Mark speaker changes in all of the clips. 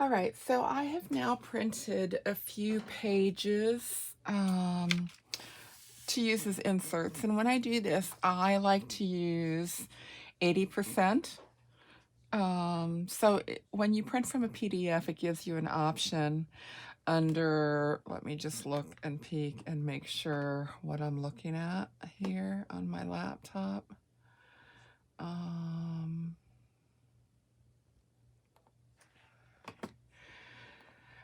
Speaker 1: All right, so I have now printed a few pages to use as inserts. And when I do this, I like to use 80%. When you print from a PDF, it gives you an option under, let me just look and peek and make sure what I'm looking at here on my laptop.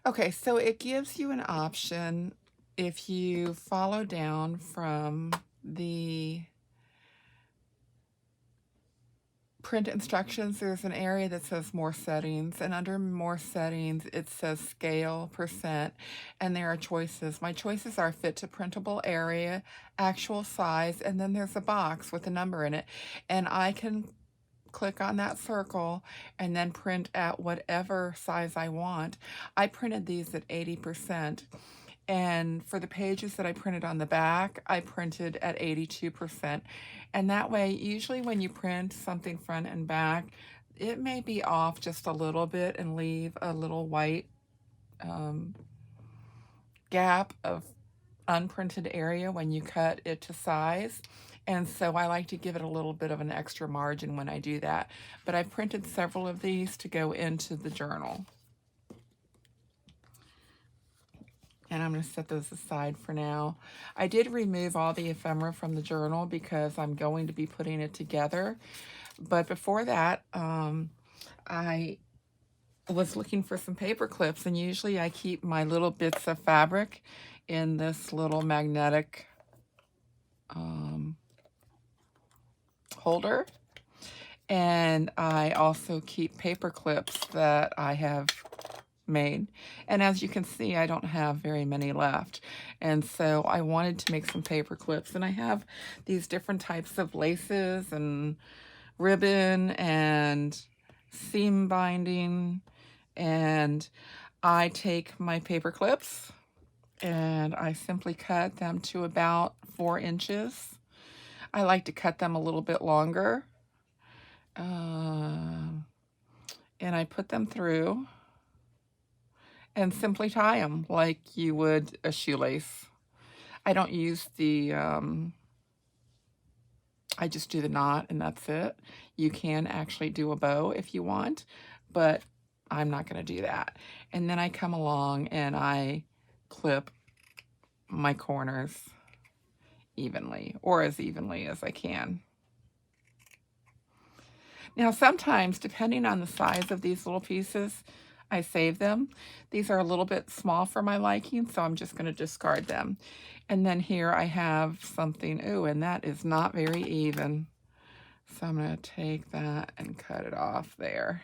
Speaker 1: Okay, so it gives you an option if you follow down from the print instructions, there's an area that says more settings, and under more settings, it says scale, percent, and there are choices. My choices are fit to printable area, actual size, and then there's a box with a number in it, and I can click on that circle and then print at whatever size I want. I printed these at 80%. And for the pages that I printed on the back, I printed at 82%. And that way, usually when you print something front and back, it may be off just a little bit and leave a little white gap of unprinted area when you cut it to size. And so I like to give it a little bit of an extra margin when I do that. But I printed several of these to go into the journal. And I'm going to set those aside for now. I did remove all the ephemera from the journal because I'm going to be putting it together. But before that, I was looking for some paper clips, and usually I keep my little bits of fabric in this little magnetic holder. And I also keep paper clips that I have made. And as you can see, I don't have very many left. And so I wanted to make some paper clips. And I have these different types of laces and ribbon and seam binding. And I take my paper clips and I simply cut them to about 4 inches. I like to cut them a little bit longer. And I put them through and simply tie them like you would a shoelace. I don't use the, I just do the knot and that's it. You can actually do a bow if you want, but I'm not going to do that. And then I come along and I clip my corners evenly, or as evenly as I can. Now sometimes, depending on the size of these little pieces, I save them. These are a little bit small for my liking, so I'm just going to discard them. And then here I have something, ooh, and that is not very even. So I'm going to take that and cut it off there.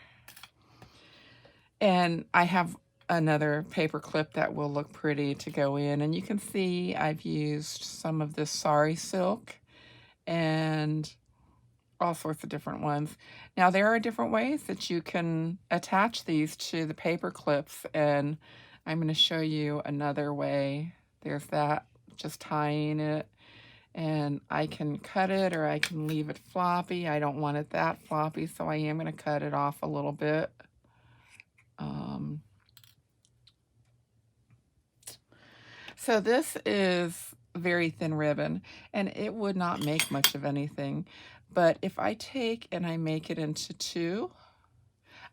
Speaker 1: And I have another paper clip that will look pretty to go in. And you can see I've used some of this sari silk and all sorts of different ones. Now there are different ways that you can attach these to the paper clips, and I'm going to show you another way. There's that, just tying it, and I can cut it or I can leave it floppy. I don't want it that floppy, so I am going to cut it off a little bit. So this is very thin ribbon, and it would not make much of anything. But if I take and I make it into 2,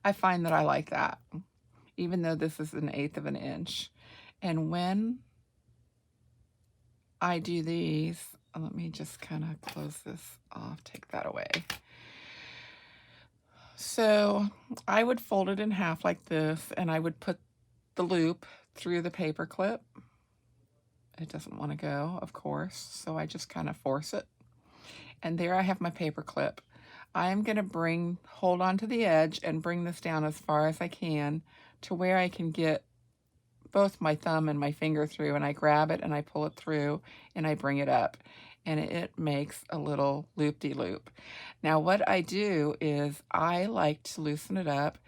Speaker 1: I find that I like that, even though this is 1/8 of an inch. And when I do these, let me just kind of close this off, take that away. So I would fold it in half like this, and I would put the loop through the paper clip. It doesn't want to go, of course, so I just kind of force it. And there I have my paper clip. I'm going to hold on to the edge and bring this down as far as I can to where I can get both my thumb and my finger through, and I grab it and I pull it through and I bring it up, and it makes a little loop-de-loop. Now what I do is I like to loosen it up,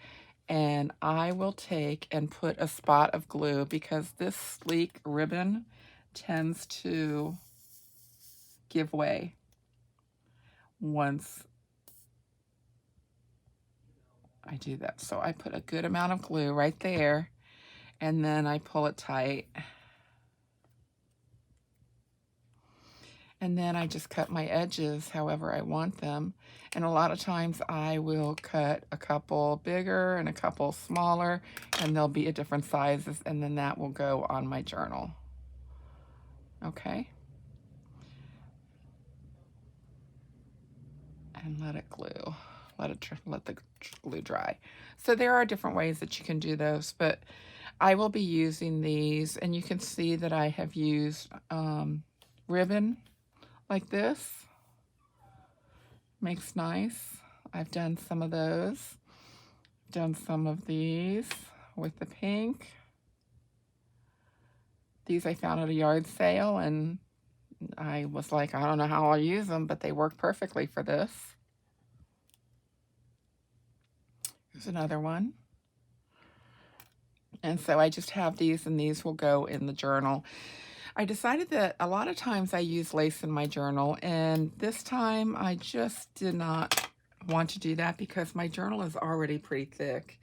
Speaker 1: and I will take and put a spot of glue, because this sleek ribbon tends to give way once I do that. So I put a good amount of glue right there, and then I pull it tight. And then I just cut my edges however I want them. And a lot of times I will cut a couple bigger and a couple smaller, and they'll be at different sizes, and then that will go on my journal. Okay. And let it glue. Let the glue dry. So there are different ways that you can do those, but I will be using these, and you can see that I have used ribbon like this. Makes nice. I've done some of those. Done some of these with the pink. These I found at a yard sale, and I was like, I don't know how I'll use them, but they work perfectly for this. Here's another one. And so I just have these, and these will go in the journal. I decided that a lot of times I use lace in my journal, and this time I just did not want to do that because my journal is already pretty thick,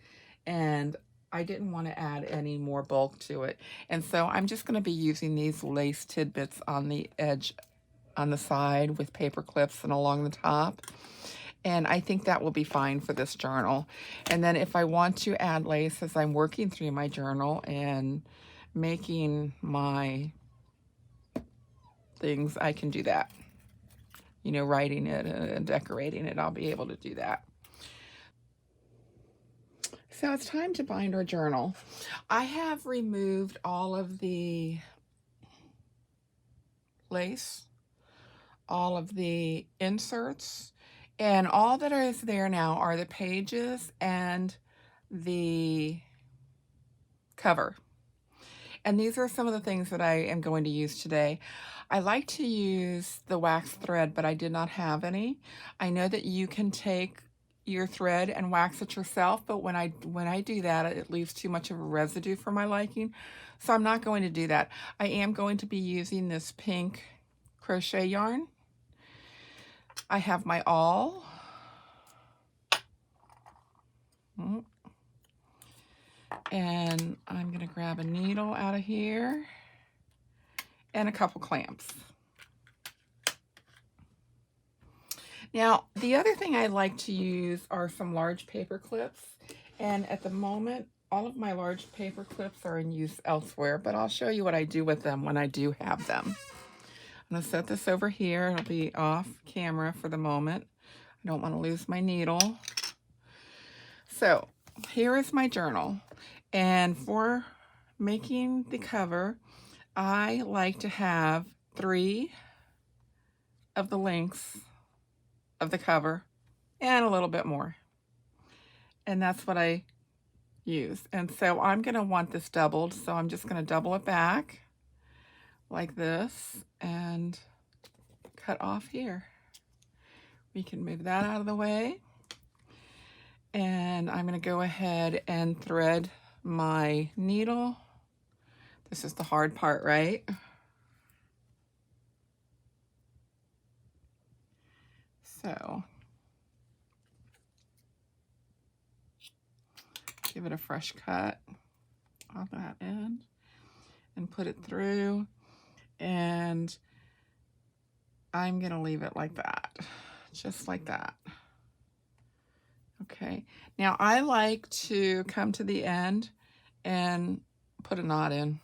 Speaker 1: and I didn't want to add any more bulk to it. And so I'm just going to be using these lace tidbits on the edge, on the side with paper clips and along the top. And I think that will be fine for this journal. And then if I want to add lace as I'm working through my journal and making my things, I can do that. You know, writing it and decorating it, I'll be able to do that. So it's time to bind our journal. I have removed all of the lace, all of the inserts, and all that is there now are the pages and the cover. And these are some of the things that I am going to use today. I like to use the wax thread, but I did not have any. I know that you can take your thread and wax it yourself, but when I do that, it leaves too much of a residue for my liking. So I'm not going to do that. I am going to be using this pink crochet yarn. I have my awl. And I'm going to grab a needle out of here and a couple clamps. Now, the other thing I like to use are some large paper clips. And at the moment, all of my large paper clips are in use elsewhere, but I'll show you what I do with them when I do have them. I'm going to set this over here. It'll be off camera for the moment. I don't want to lose my needle. So here is my journal. And for making the cover, I like to have 3 of the lengths of the cover and a little bit more. And that's what I use. And so I'm going to want this doubled, so I'm just going to double it back like this and cut off here. We can move that out of the way. And I'm going to go ahead and thread my needle. This is the hard part, right? So give it a fresh cut on that end and put it through. And I'm going to leave it like that, just like that. Okay, now I like to come to the end and put a knot in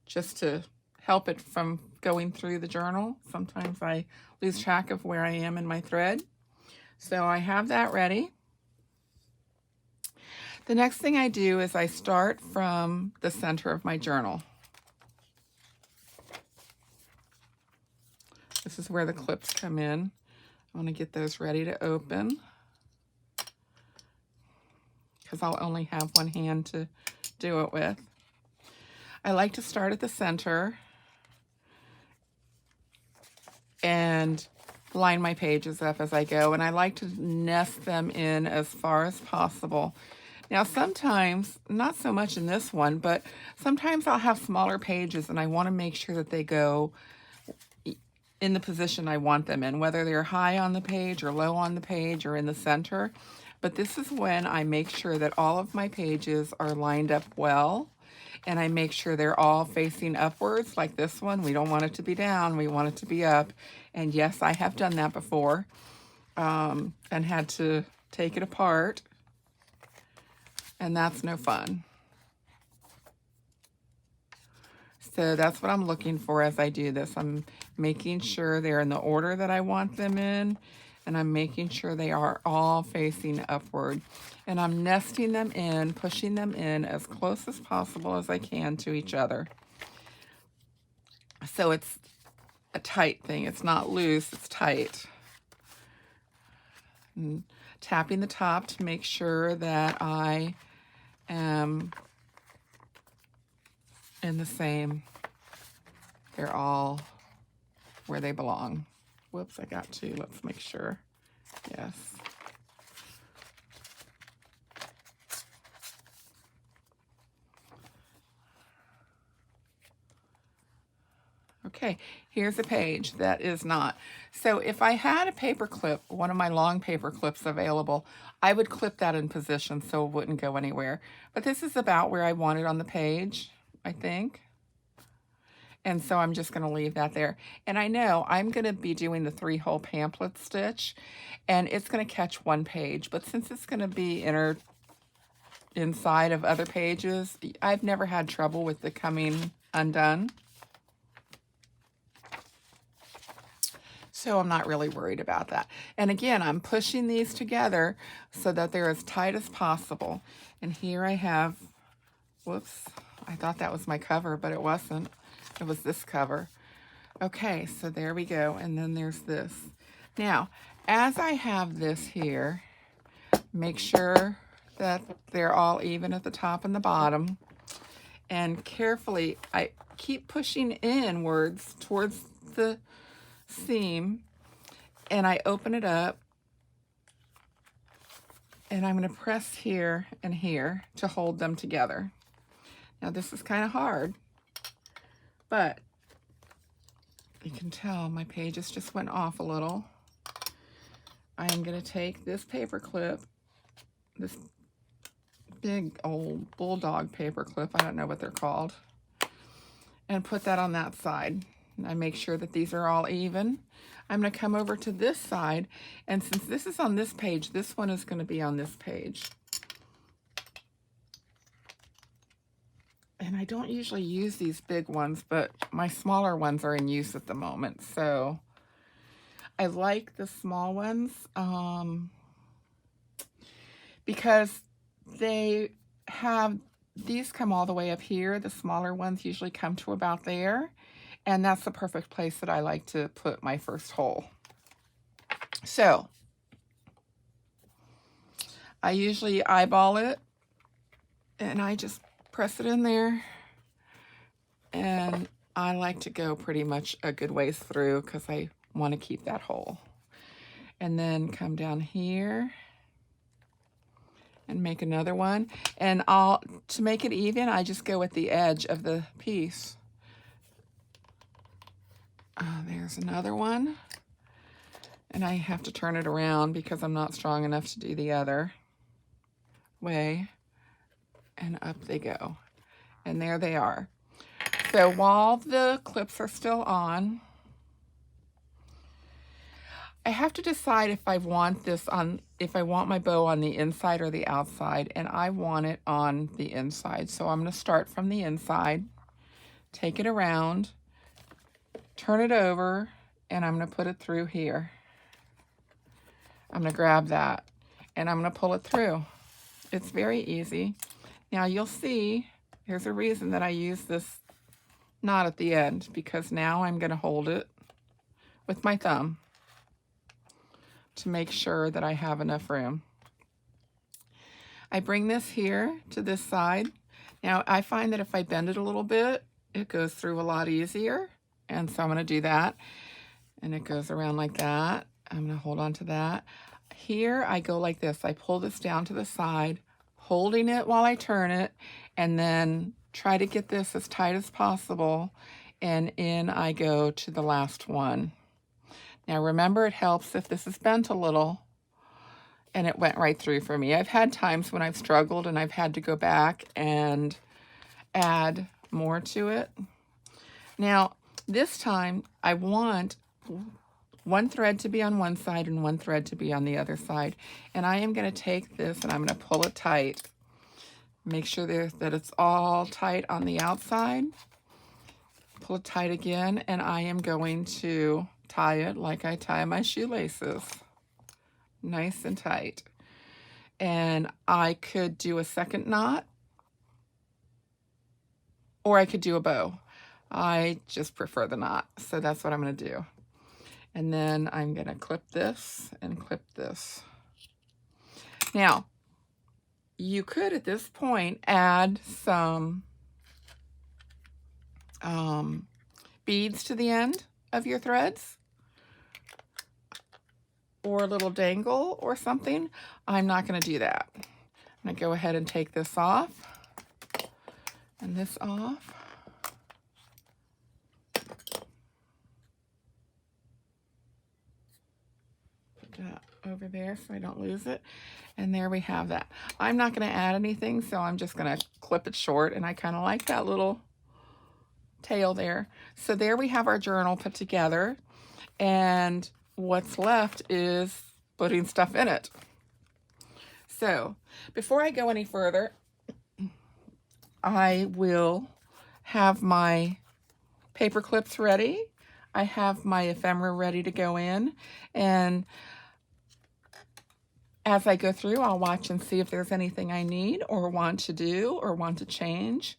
Speaker 1: just to help it from going through the journal. Sometimes I lose track of where I am in my thread. So I have that ready. The next thing I do is I start from the center of my journal. This is where the clips come in. I want to get those ready to open, because I'll only have one hand to do it with. I like to start at the center and line my pages up as I go, and I like to nest them in as far as possible. Now sometimes, not so much in this one, but sometimes I'll have smaller pages and I want to make sure that they go in the position I want them in, whether they're high on the page or low on the page or in the center. But this is when I make sure that all of my pages are lined up well, and I make sure they're all facing upwards, like this one. We don't want it to be down, we want it to be up. And yes, I have done that before, and had to take it apart, and that's no fun. So that's what I'm looking for as I do this. I'm making sure they're in the order that I want them in, and I'm making sure they are all facing upward. And I'm nesting them in, pushing them in as close as possible as I can to each other. So it's a tight thing. It's not loose, it's tight. And tapping the top to make sure that I am in the same. They're all where they belong. Whoops, I got two. Let's make sure. Yes. Okay, here's a page that is not. So if I had a paper clip, one of my long paper clips available, I would clip that in position so it wouldn't go anywhere. But this is about where I want it on the page, I think. And so I'm just going to leave that there. And I know I'm going to be doing the 3-hole pamphlet stitch, and it's going to catch one page. But since it's going to be inside of other pages, I've never had trouble with it coming undone. So I'm not really worried about that. And again, I'm pushing these together so that they're as tight as possible. And here I have, whoops, I thought that was my cover, but it wasn't. It was this cover. Okay, so there we go. And then there's this. Now, as I have this here, make sure that they're all even at the top and the bottom. And carefully, I keep pushing inwards towards the seam, and I open it up, and I'm going to press here and here to hold them together. Now this is kind of hard, but you can tell my pages just went off a little. I am going to take this paper clip, this big old bulldog paper clip, I don't know what they're called, and put that on that side. And I make sure that these are all even. I'm going to come over to this side, and since this is on this page, this one is going to be on this page. And I don't usually use these big ones, but my smaller ones are in use at the moment. So I like the small ones because they have, these come all the way up here. The smaller ones usually come to about there. And that's the perfect place that I like to put my first hole. So I usually eyeball it, and I just press it in there. And I like to go pretty much a good ways through because I want to keep that hole. And then come down here and make another one. And to make it even, I just go at the edge of the piece. There's another one, and I have to turn it around because I'm not strong enough to do the other way, and up they go, and there they are. So while the clips are still on, I have to decide if I want this on, if I want my bow on the inside or the outside, and I want it on the inside. So I'm going to start from the inside, take it around, turn it over, and I'm going to put it through here. I'm going to grab that, and I'm going to pull it through. It's very easy. Now you'll see, here's a reason that I use this knot at the end, because now I'm going to hold it with my thumb to make sure that I have enough room. I bring this here to this side. Now I find that if I bend it a little bit, it goes through a lot easier. And so I'm going to do that. And it goes around like that. I'm going to hold on to that. Here I go like this. I pull this down to the side, holding it while I turn it, and then try to get this as tight as possible. And in I go to the last one. Now remember, it helps if this is bent a little. and it went right through for me. I've had times when I've struggled and I've had to go back and add more to it. Now, this time I want one thread to be on one side and one thread to be on the other side. And I am going to take this and I'm going to pull it tight. Make sure that it's all tight on the outside. Pull it tight again, and I am going to tie it like I tie my shoelaces. Nice and tight. And I could do a second knot, or I could do a bow. I just prefer the knot, so that's what I'm going to do. And then I'm going to clip this and clip this. Now, you could at this point add some beads to the end of your threads, or a little dangle or something. I'm not going to do that. I'm going to go ahead and take this off and this off. Put that over there so I don't lose it. And there we have that. I'm not going to add anything, so I'm just going to clip it short, and I kind of like that little tail there. So there we have our journal put together, and what's left is putting stuff in it. So before I go any further, I will have my paper clips ready. I have my ephemera ready to go in, and as I go through, I'll watch and see if there's anything I need or want to do or want to change.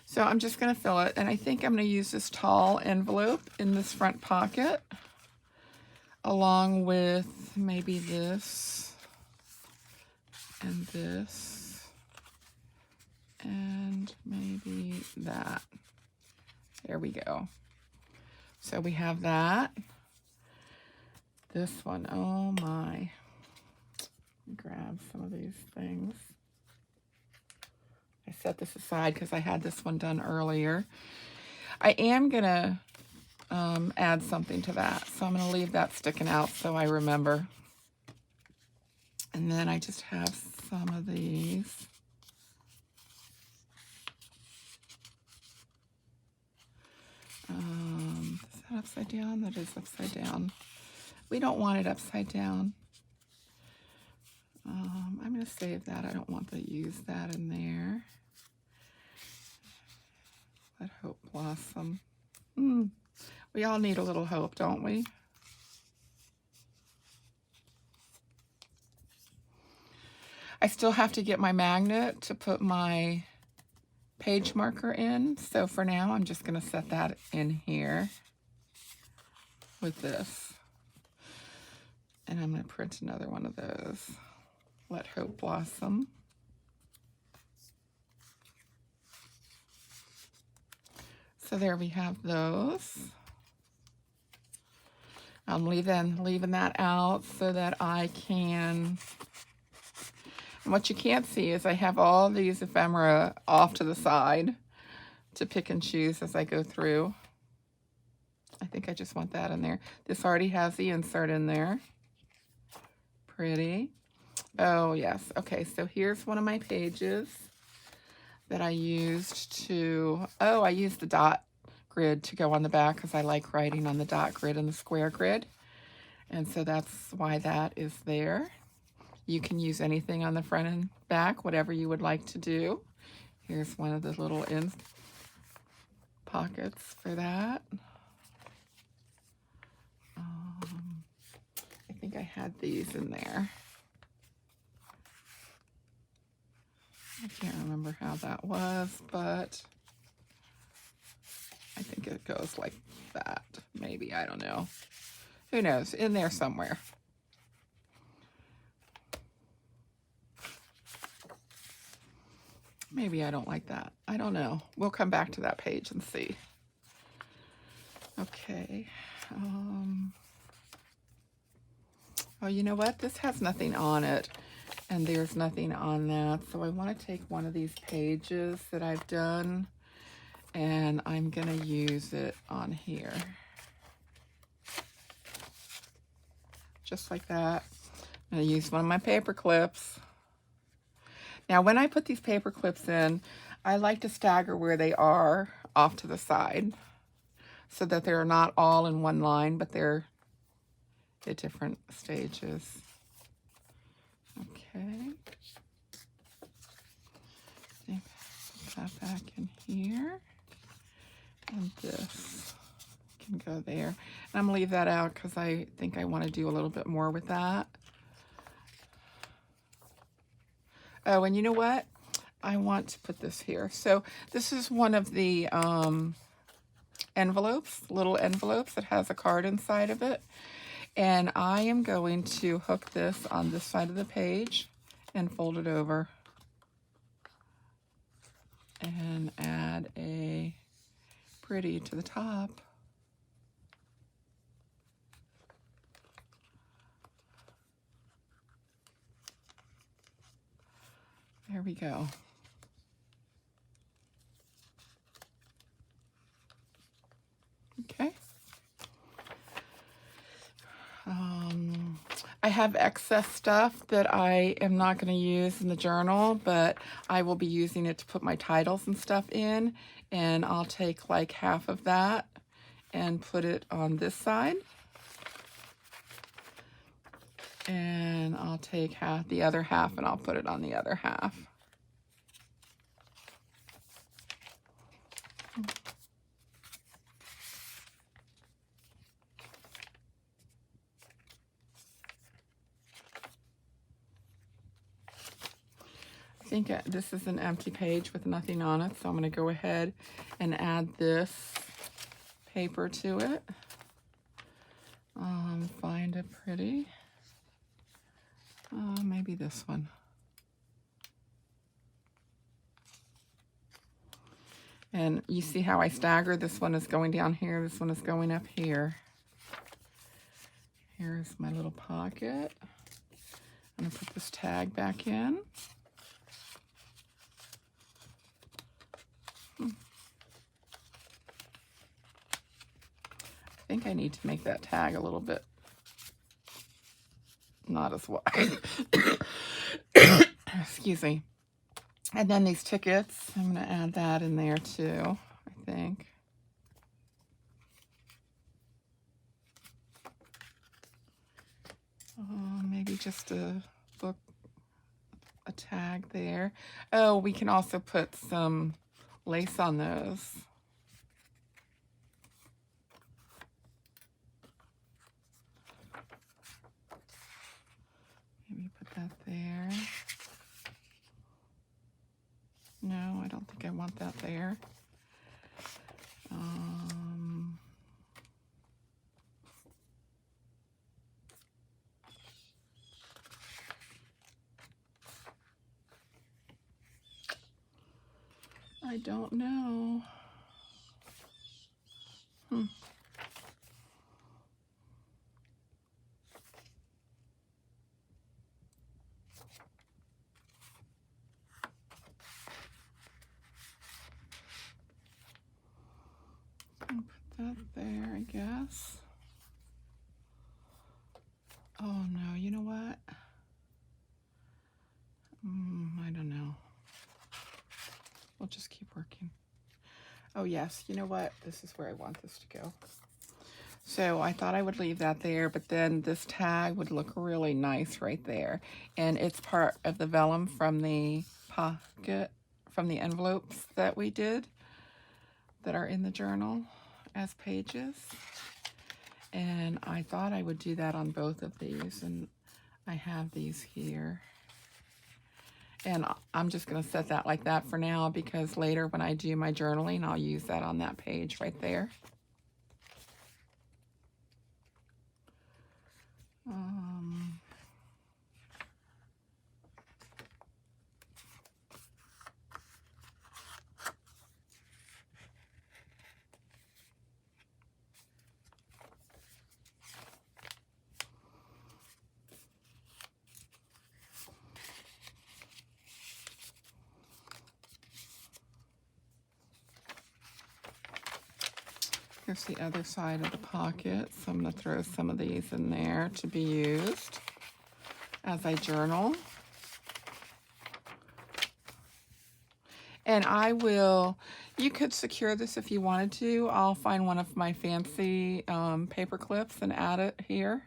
Speaker 1: So I'm just going to fill it, and I think I'm going to use this tall envelope in this front pocket, along with maybe this, and this, and maybe that. There we go. So we have that. This one, oh my. Grab some of these things. I set this aside because I had this one done earlier. I am going to add something to that, so I'm going to leave that sticking out so I remember. And then I just have some of these. Is that upside down? That is upside down. We don't want it upside down. I'm going to save that. I don't want to use that in there. Let hope blossom. We all need a little hope, don't we? I still have to get my magnet to put my page marker in. So for now, I'm just going to set that in here with this. And I'm going to print another one of those. Let hope blossom. So there we have those. I'm leaving that out so that I can. And what you can't see is I have all these ephemera off to the side to pick and choose as I go through. I think I just want that in there. This already has the insert in there. Pretty. Oh, yes. Okay, so here's one of my pages that I used to, I used the dot grid to go on the back because I like writing on the dot grid and the square grid. And so that's why that is there. You can use anything on the front and back, whatever you would like to do. Here's one of the little pockets for that. I think I had these in there. I can't remember how that was, but I think it goes like that. Maybe, I don't know. Who knows? In there somewhere. Maybe I don't like that. I don't know. We'll come back to that page and see. Okay. Oh, you know what? This has nothing on it. and there's nothing on that. So I want to take one of these pages that I've done, and I'm going to use it on here. Just like that. I'm going to use one of my paper clips. Now, when I put these paper clips in, I like to stagger where they are off to the side so that they're not all in one line, but they're at different stages. Okay. Put that back in here. And this can go there. And I'm going to leave that out because I think I want to do a little bit more with that. Oh, and you know what? I want to put this here. So this is one of the envelopes, little envelopes that has a card inside of it. And I am going to hook this on this side of the page and fold it over and add a pretty to the top. There we go. Okay. I have excess stuff that I am not going to use in the journal, but I will be using it to put my titles and stuff in, and I'll take like half of that and put it on this side, and I'll take the other half and I'll put it on the other half. I think this is an empty page with nothing on it, so I'm going to go ahead and add this paper to it. Find a pretty, maybe this one. And you see how I stagger? This one is going down here, this one is going up here. Here's my little pocket. I'm going to put this tag back in. I think I need to make that tag a little bit not as wide. Excuse me. And then these tickets, I'm going to add that in there too, I think. Maybe just a tag there. Oh, we can also put some lace on those. Maybe put that there. No, I don't think I want that there. I don't know. I'll put that there, I guess. Oh no, you know what? I don't know. We'll just keep working. Oh yes, you know what? This is where I want this to go. So I thought I would leave that there, but then this tag would look really nice right there. And it's part of the vellum from the pocket, from the envelopes that we did that are in the journal as pages. And I thought I would do that on both of these, and I have these here. And I'm just going to set that like that for now, because later when I do my journaling, I'll use that on that page right there. Here's the other side of the pocket. So I'm going to throw some of these in there to be used as I journal. And I will, you could secure this if you wanted to. I'll find one of my fancy paper clips and add it here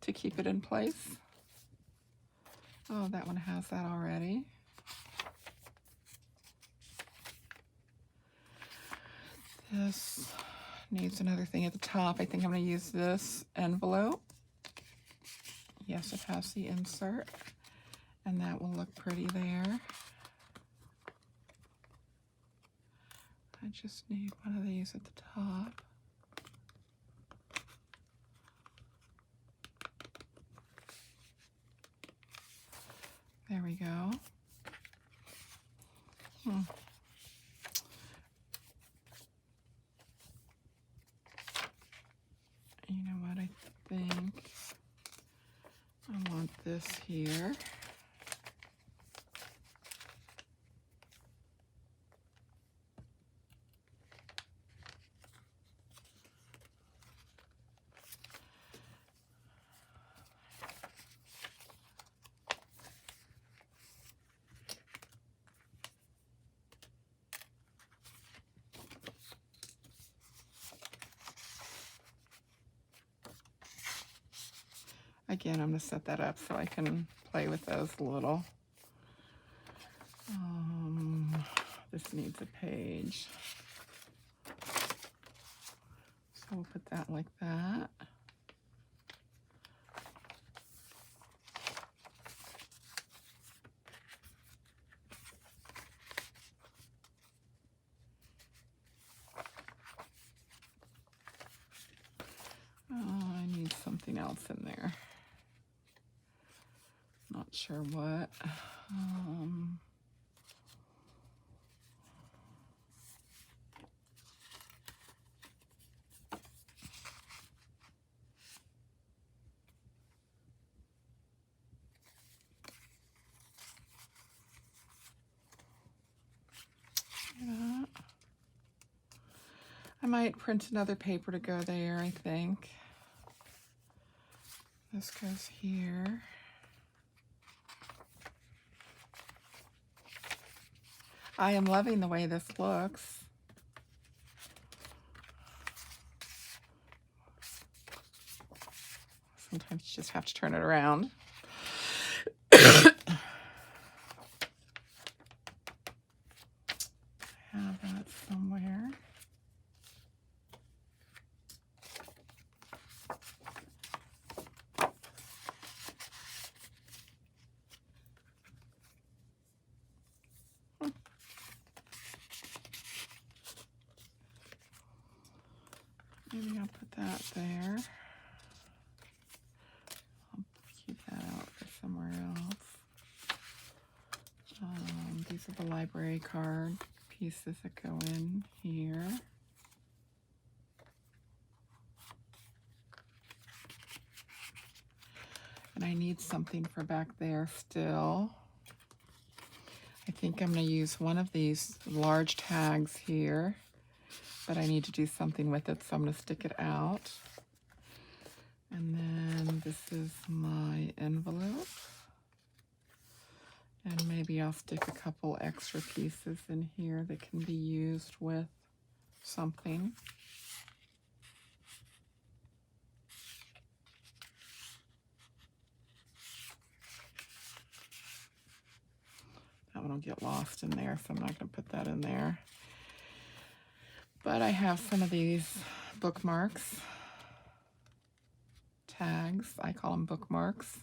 Speaker 1: to keep it in place. Oh, that one has that already. This needs another thing at the top. I think I'm going to use this envelope. Yes, it has the insert, and that will look pretty there. I just need one of these at the top. There we go. You know what, I think I want this here. Again, I'm going to set that up so I can play with those a little. This needs a page. So we'll put that like that. Oh, I need something else in there. Not sure what. I might print another paper to go there, I think. This goes here. I am loving the way this looks. Sometimes you just have to turn it around. I have that somewhere. Maybe I'll put that there. I'll keep that out for somewhere else. These are the library card pieces that go in here. And I need something for back there still. I think I'm going to use one of these large tags here, but I need to do something with it, so I'm going to stick it out. And then this is my envelope. And maybe I'll stick a couple extra pieces in here that can be used with something. That one will get lost in there, so I'm not going to put that in there. But I have some of these bookmarks, tags. I call them bookmarks.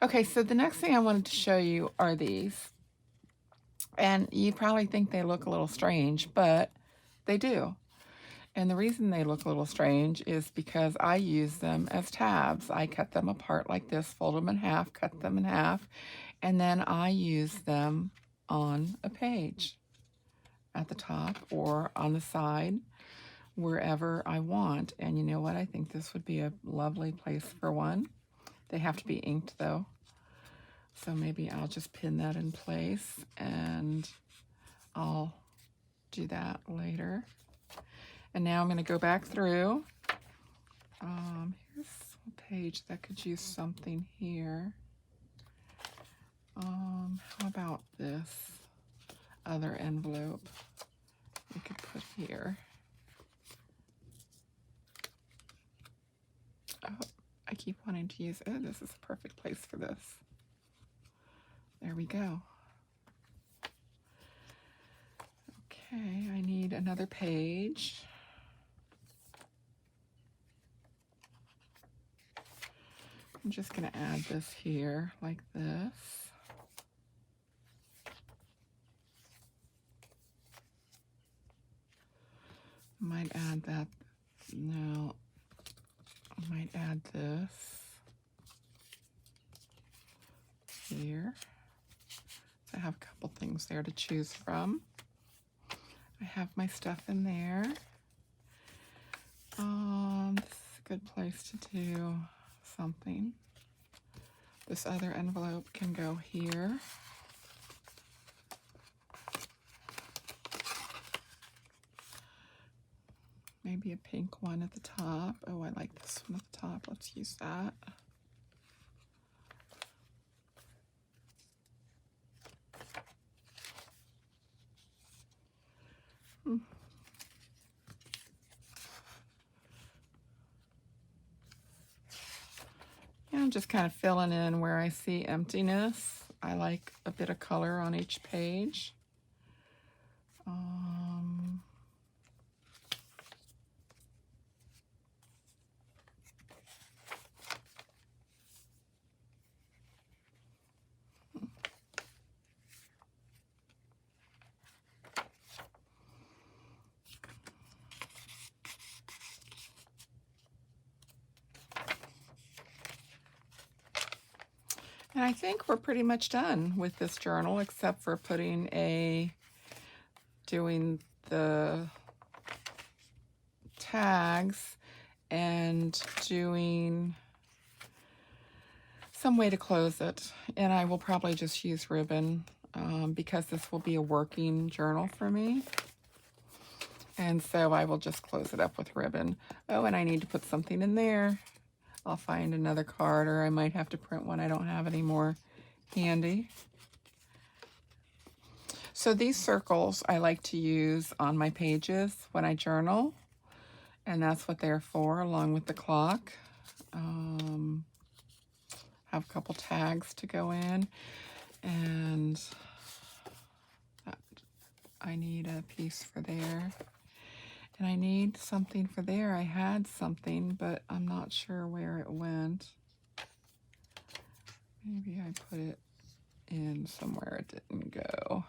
Speaker 1: Okay, so the next thing I wanted to show you are these. And you probably think they look a little strange, but they do. And the reason they look a little strange is because I use them as tabs. I cut them apart like this, fold them in half, cut them in half, and then I use them on a page at the top or on the side, wherever I want. And you know what? I think this would be a lovely place for one. They have to be inked though. So maybe I'll just pin that in place and I'll do that later. And now I'm going to go back through. Here's a page that could use something here. How about this other envelope we could put here? Oh, I keep wanting to use, oh, this is a perfect place for this. There we go. Okay, I need another page. I'm just going to add this here like this. I might add that. No, I might add this here. I have a couple things there to choose from. I have my stuff in there. This is a good place to do something. This other envelope can go here. Maybe a pink one at the top. Oh, I like this one at the top. Let's use that. Yeah, I'm just kind of filling in where I see emptiness. I like a bit of color on each page. And I think we're pretty much done with this journal, except for doing the tags and doing some way to close it. And I will probably just use ribbon because this will be a working journal for me. And so I will just close it up with ribbon. Oh, and I need to put something in there. I'll find another card, or I might have to print one I don't have anymore handy. So these circles I like to use on my pages when I journal, and that's what they're for, along with the clock. Have a couple tags to go in, and I need a piece for there. And I need something for there. I had something, but I'm not sure where it went. Maybe I put it in somewhere it didn't go.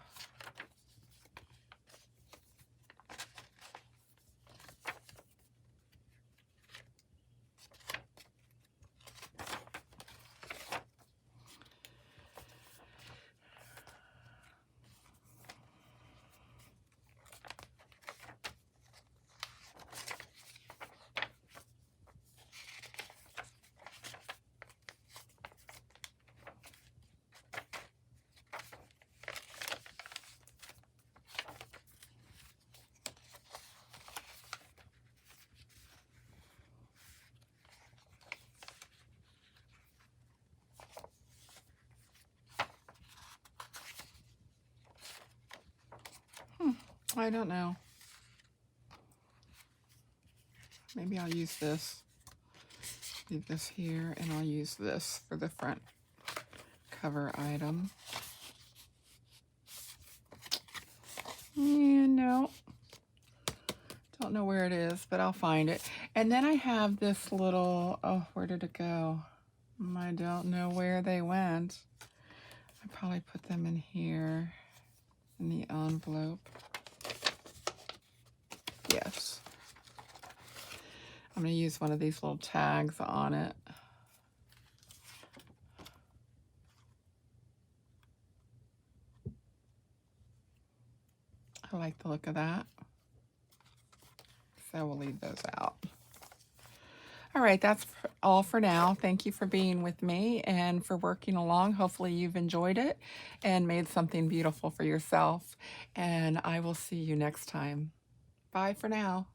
Speaker 1: I don't know. Maybe I'll use this. Leave this here, and I'll use this for the front cover item. No. Don't know where it is, but I'll find it. And then I have this little, oh, where did it go? I don't know where they went. I probably put them in here in the envelope. Yes. I'm going to use one of these little tags on it. I like the look of that. So we'll leave those out. All right, that's all for now. Thank you for being with me and for working along. Hopefully you've enjoyed it and made something beautiful for yourself. And I will see you next time. Bye for now.